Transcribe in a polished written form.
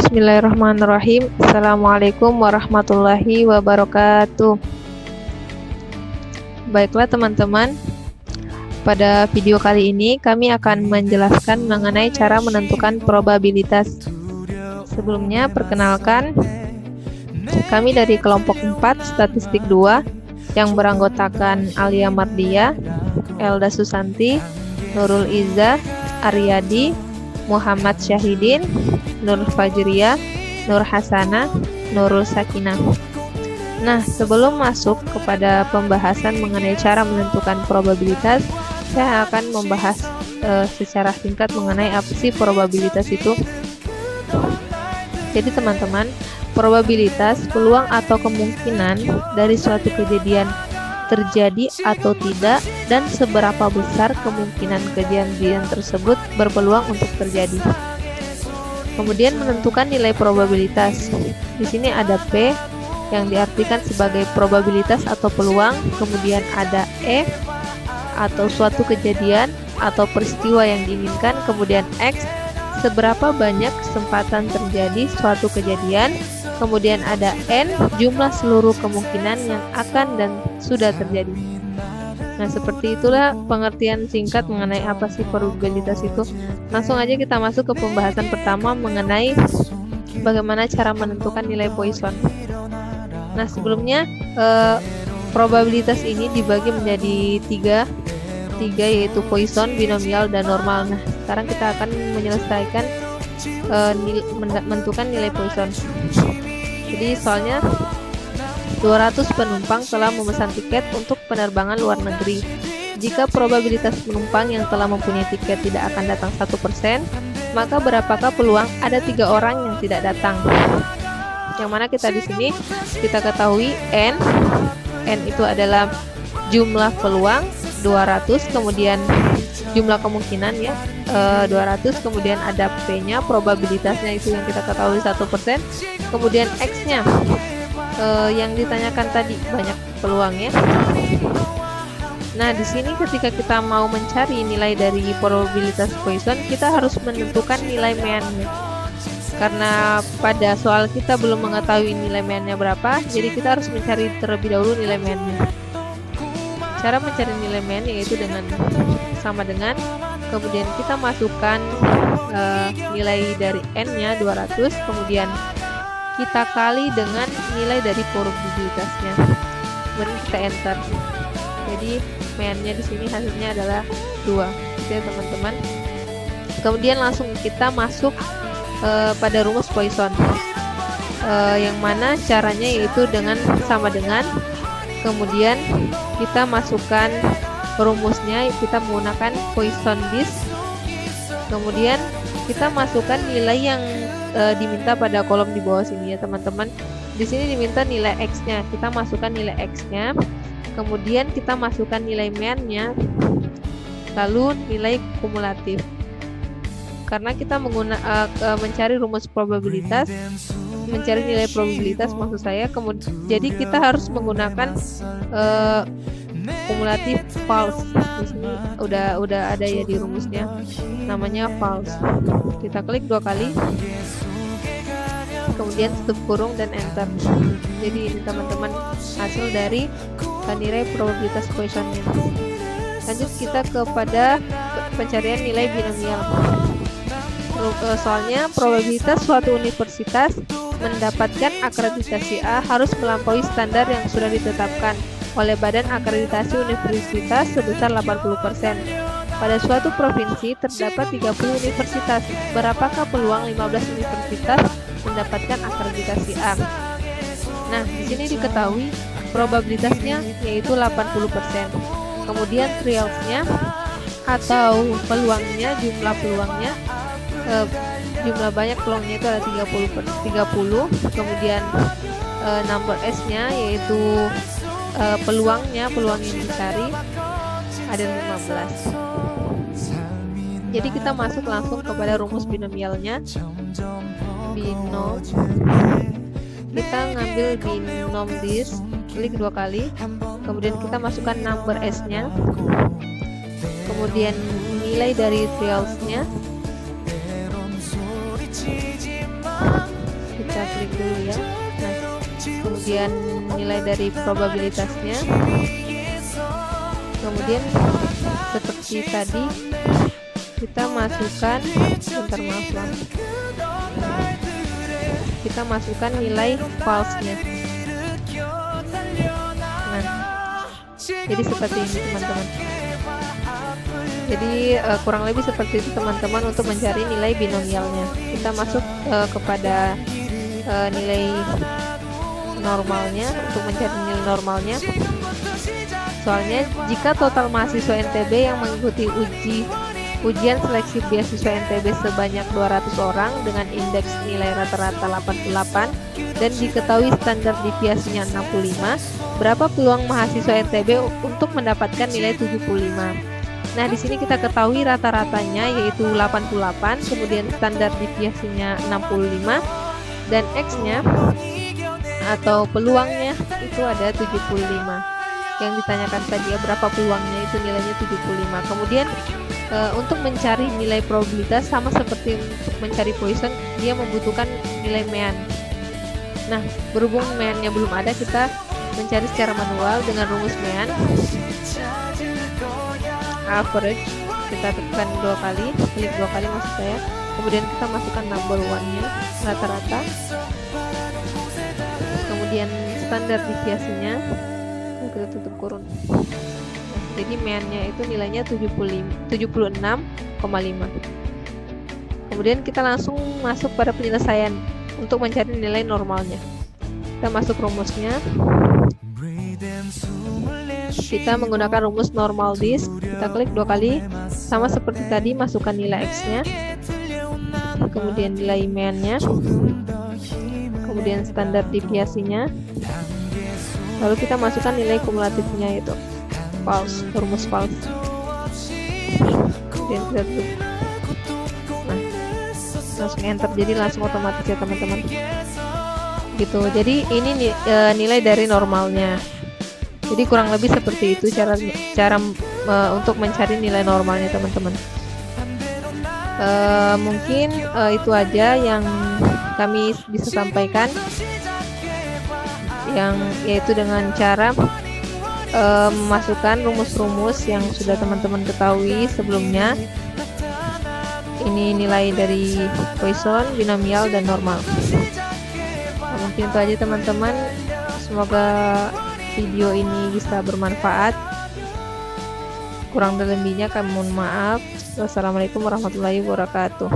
Bismillahirrahmanirrahim. Assalamualaikum warahmatullahi wabarakatuh. Baiklah teman-teman, pada video kali ini kami akan menjelaskan mengenai cara menentukan probabilitas. Sebelumnya perkenalkan, kami dari kelompok 4 statistik 2 yang beranggotakan Alia Mardia, Elda Susanti, Nurul Iza, Aryadi, Muhammad Syahidin, Nur Fajriya, Nur Hasanah, Nurul Sakinah. Nah, sebelum masuk kepada pembahasan mengenai cara menentukan probabilitas, saya akan membahas secara singkat mengenai apa sih probabilitas itu. Jadi teman-teman, probabilitas peluang atau kemungkinan dari suatu kejadian terjadi atau tidak dan seberapa besar kemungkinan kejadian tersebut berpeluang untuk terjadi. Kemudian menentukan nilai probabilitas. Di sini ada P yang diartikan sebagai probabilitas atau peluang, kemudian ada E atau suatu kejadian atau peristiwa yang diinginkan, kemudian X seberapa banyak kesempatan terjadi suatu kejadian, kemudian ada N jumlah seluruh kemungkinan yang akan dan sudah terjadi. Nah, seperti itulah pengertian singkat mengenai apa sih probabilitas itu. Langsung aja kita masuk ke pembahasan pertama mengenai bagaimana cara menentukan nilai Poisson. Nah, sebelumnya probabilitas ini dibagi menjadi tiga yaitu Poisson, binomial, dan normal. Nah, sekarang kita akan menyelesaikan menentukan nilai Poisson. Jadi soalnya 200 penumpang telah memesan tiket untuk penerbangan luar negeri. Jika probabilitas penumpang yang telah mempunyai tiket tidak akan datang 1%, maka berapakah peluang ada 3 orang yang tidak datang? Yang mana kita di sini kita ketahui N itu adalah jumlah peluang 200, kemudian jumlah kemungkinan ya 200, kemudian ada P-nya probabilitasnya itu yang kita ketahui 1%, kemudian X-nya yang ditanyakan tadi banyak peluangnya. Nah, di sini ketika kita mau mencari nilai dari probabilitas Poisson, kita harus menentukan nilai mean-nya. Karena pada soal kita belum mengetahui nilai mean-nya berapa, jadi kita harus mencari terlebih dahulu nilai mean-nya. Cara mencari nilai mean yaitu sama dengan kemudian kita masukkan nilai dari N-nya 200, kemudian kita kali dengan nilai dari probabilitasnya, kemudian kita enter. Jadi mean-nya di sini hasilnya adalah 2, ya teman-teman. Kemudian langsung kita masuk pada rumus Poisson, yang mana caranya yaitu sama dengan, kemudian kita masukkan rumusnya, kita menggunakan Poisson disk, kemudian kita masukkan nilai yang diminta pada kolom di bawah sini ya teman-teman. Di sini diminta nilai X-nya, kita masukkan nilai X-nya, kemudian kita masukkan nilai mean-nya, lalu nilai kumulatif. Karena kita mencari rumus probabilitas, mencari nilai probabilitas maksud saya, jadi kita harus menggunakan kumulatif false. Di sini udah ada ya di rumusnya, namanya false. Kita klik 2 kali, kemudian tutup kurung dan enter. Jadi ini teman-teman hasil dari nilai probabilitas Poisson-nya. Lanjut kita kepada pencarian nilai binomial. Soalnya probabilitas suatu universitas mendapatkan akreditasi A harus melampaui standar yang sudah ditetapkan oleh Badan Akreditasi Universitas sebesar 80%. Pada suatu provinsi terdapat 30 universitas. Berapakah peluang 15 universitas mendapatkan akreditasi A? Nah, di sini diketahui probabilitasnya yaitu 80%. Kemudian trials-nya atau peluangnya, jumlah peluangnya, jumlah banyak peluangnya itu ada 30. Kemudian number S-nya yaitu peluang yang dicari ada 15. Jadi kita masuk langsung kepada rumus binomialnya. Kita ngambil binom disk, klik 2 kali, kemudian kita masukkan number S-nya, kemudian nilai dari trials-nya, klik dulu ya. Nah, kemudian nilai dari probabilitasnya, kemudian seperti tadi kita masukkan, kita masukkan nilai false-nya. Nah, jadi seperti ini teman-teman. Jadi kurang lebih seperti itu teman-teman untuk mencari nilai binomialnya. Kita masuk kepada nilai normalnya untuk mencari nilai normalnya. Soalnya jika total mahasiswa NTB yang mengikuti ujian seleksi beasiswa NTB sebanyak 200 orang dengan indeks nilai rata-rata 88 dan diketahui standar deviasinya 65, berapa peluang mahasiswa NTB untuk mendapatkan nilai 75? Nah, di sini kita ketahui rata-ratanya yaitu 88, kemudian standar deviasinya 65 dan X-nya atau peluangnya itu ada 75. Yang ditanyakan tadi ya, berapa peluangnya, itu nilainya 75. Kemudian untuk mencari nilai probabilitas sama seperti untuk mencari Poisson, dia membutuhkan nilai mean. Nah, berhubung meannya belum ada, kita mencari secara manual dengan rumus mean. Average kita tekan 2 kali, klik 2 kali maksud saya. Kemudian kita masukkan number one-nya, rata-rata. Kemudian standar deviasinya kita tutup kurun. Jadi mean-nya itu nilainya 76,5. Kemudian kita langsung masuk pada penyelesaian untuk mencari nilai normalnya. Kita masuk rumusnya. Kita menggunakan rumus normal disk. Kita klik 2 kali, sama seperti tadi, masukkan nilai X-nya, kemudian nilai mean-nya, kemudian standar deviasinya, lalu kita masukkan nilai kumulatifnya, yaitu false, rumus false. Kemudian kita tutup. Nah, langsung enter, jadi langsung otomatis ya teman-teman. Gitu. Jadi ini nilai dari normalnya. Jadi kurang lebih seperti itu cara untuk mencari nilai normalnya teman-teman. Mungkin itu aja yang kami bisa sampaikan, yaitu dengan cara memasukkan rumus-rumus yang sudah teman-teman ketahui sebelumnya. Ini nilai dari Poisson, binomial, dan normal. Mungkin itu aja teman-teman. Semoga video ini bisa bermanfaat. Kurang dan lebihnya kami mohon maaf. Wassalamualaikum warahmatullahi wabarakatuh.